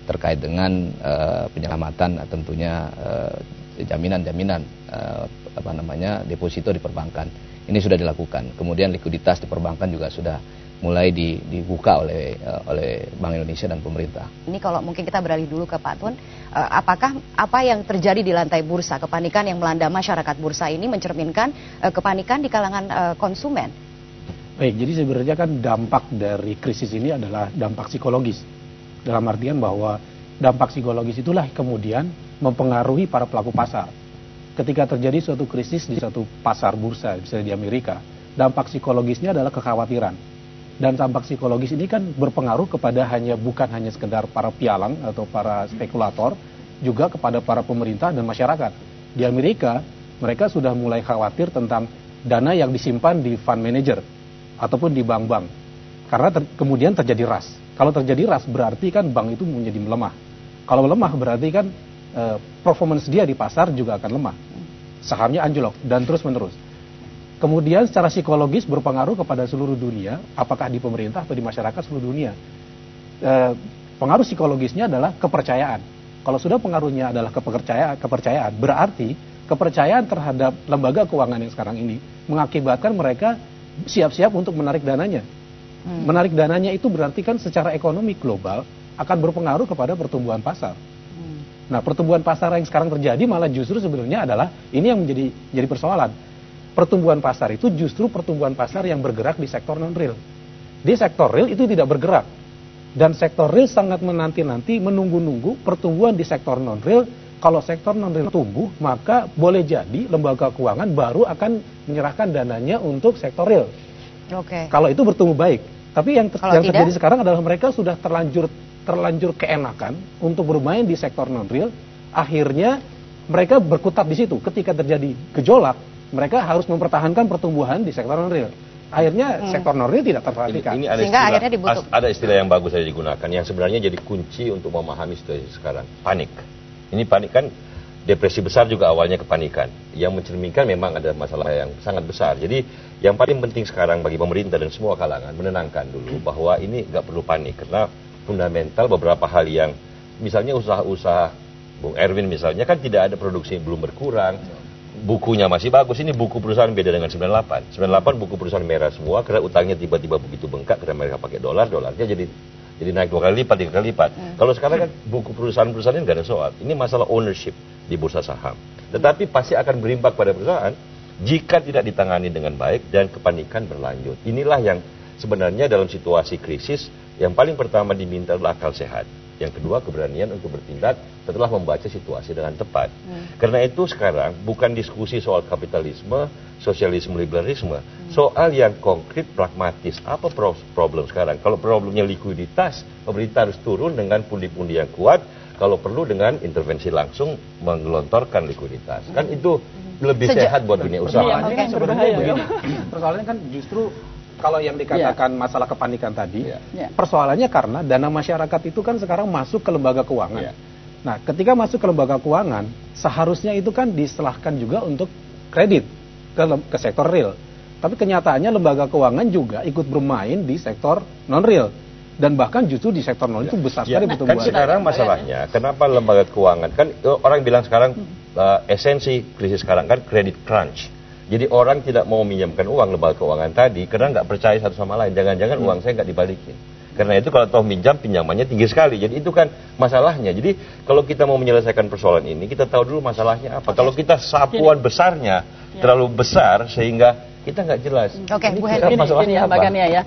terkait dengan penyelamatan tentunya jaminan-jaminan deposito di perbankan. Ini sudah dilakukan. Kemudian likuiditas di perbankan juga sudah mulai dibuka oleh Bank Indonesia dan pemerintah. Ini kalau mungkin kita beralih dulu ke Pak Tun, apakah apa yang terjadi di lantai bursa, kepanikan yang melanda masyarakat bursa ini mencerminkan kepanikan di kalangan konsumen? Baik, jadi sebenarnya kan dampak dari krisis ini adalah dampak psikologis. Dalam artian bahwa dampak psikologis itulah kemudian mempengaruhi para pelaku pasar. Ketika terjadi suatu krisis di suatu pasar bursa, misalnya di Amerika, dampak psikologisnya adalah kekhawatiran. Dan dampak psikologis ini kan berpengaruh kepada bukan hanya sekedar para pialang atau para spekulator, juga kepada para pemerintah dan masyarakat. Di Amerika, mereka sudah mulai khawatir tentang dana yang disimpan di fund manager ataupun di bank-bank. Karena kemudian terjadi ras. Kalau terjadi ras berarti kan bank itu menjadi melemah. Kalau melemah berarti kan performance dia di pasar juga akan lemah. Sahamnya anjlok dan terus-menerus. Kemudian secara psikologis berpengaruh kepada seluruh dunia, apakah di pemerintah atau di masyarakat seluruh dunia. Pengaruh psikologisnya adalah kepercayaan. Kalau sudah pengaruhnya adalah kepercayaan, berarti kepercayaan terhadap lembaga keuangan yang sekarang ini mengakibatkan mereka siap-siap untuk menarik dananya. Menarik dananya itu berarti kan secara ekonomi global akan berpengaruh kepada pertumbuhan pasar. Nah, pertumbuhan pasar yang sekarang terjadi malah justru sebenarnya adalah ini yang menjadi persoalan. Pertumbuhan pasar itu justru pertumbuhan pasar yang bergerak di sektor non-real. Di sektor real itu tidak bergerak. Dan sektor real sangat menanti-nanti, menunggu-nunggu pertumbuhan di sektor non-real. Kalau sektor non-real tumbuh, maka boleh jadi lembaga keuangan baru akan menyerahkan dananya untuk sektor real. Kalau itu bertumbuh baik. Tapi yang terjadi sekarang adalah mereka sudah terlanjur keenakan untuk bermain di sektor non-real. Akhirnya mereka berkutat di situ. Ketika terjadi gejolak, mereka harus mempertahankan pertumbuhan di sektor non-real. Akhirnya sektor non-real tidak terperhatikan. Ini ada istilah yang bagus saya digunakan, yang sebenarnya jadi kunci untuk memahami situasi sekarang. Panik. Ini panik kan, depresi besar juga awalnya kepanikan. Yang mencerminkan memang ada masalah yang sangat besar. Jadi yang paling penting sekarang bagi pemerintah dan semua kalangan, menenangkan dulu bahwa ini nggak perlu panik. Karena fundamental beberapa hal yang, misalnya usaha-usaha, Bung Erwin misalnya kan tidak ada produksi belum berkurang. Bukunya masih bagus, ini buku perusahaan beda dengan 98. 98 buku perusahaan merah semua, karena utangnya tiba-tiba begitu bengkak, karena mereka pakai dolarnya jadi naik 2 kali lipat, 3 kali lipat. Kalau sekarang kan buku perusahaan-perusahaan ini nggak ada soal. Ini masalah ownership di bursa saham. Tetapi pasti akan berimpact pada perusahaan jika tidak ditangani dengan baik dan kepanikan berlanjut. Inilah yang sebenarnya dalam situasi krisis, yang paling pertama diminta adalah akal sehat. Yang kedua, keberanian untuk bertindak setelah membaca situasi dengan tepat. Karena itu sekarang bukan diskusi soal kapitalisme, sosialisme, liberalisme. Soal yang konkret, pragmatis. Apa problem sekarang? Kalau problemnya likuiditas, pemerintah harus turun dengan pundi-pundi yang kuat. Kalau perlu dengan intervensi langsung menggelontorkan likuiditas. Kan itu lebih sehat buat dunia usaha. Persoalannya kan justru kalau yang dikatakan masalah kepanikan tadi, persoalannya karena dana masyarakat itu kan sekarang masuk ke lembaga keuangan. Nah, ketika masuk ke lembaga keuangan, seharusnya itu kan diserahkan juga untuk kredit ke sektor real. Tapi kenyataannya lembaga keuangan juga ikut bermain di sektor non-real. Dan bahkan justru di sektor non itu besar sekali pertumbuhan. Kan sekarang masalahnya, kenapa lembaga keuangan, kan orang bilang sekarang esensi krisis sekarang kan credit crunch. Jadi orang tidak mau minjamkan uang lembaga keuangan tadi karena nggak percaya satu sama lain. Jangan-jangan uang saya nggak dibalikin. Karena itu kalau toh minjam, pinjamannya tinggi sekali. Jadi itu kan masalahnya. Jadi kalau kita mau menyelesaikan persoalan ini, kita tahu dulu masalahnya apa. Kalau kita sapuan besarnya terlalu besar sehingga kita nggak jelas. Bu Henry, masalahnya apa? ya.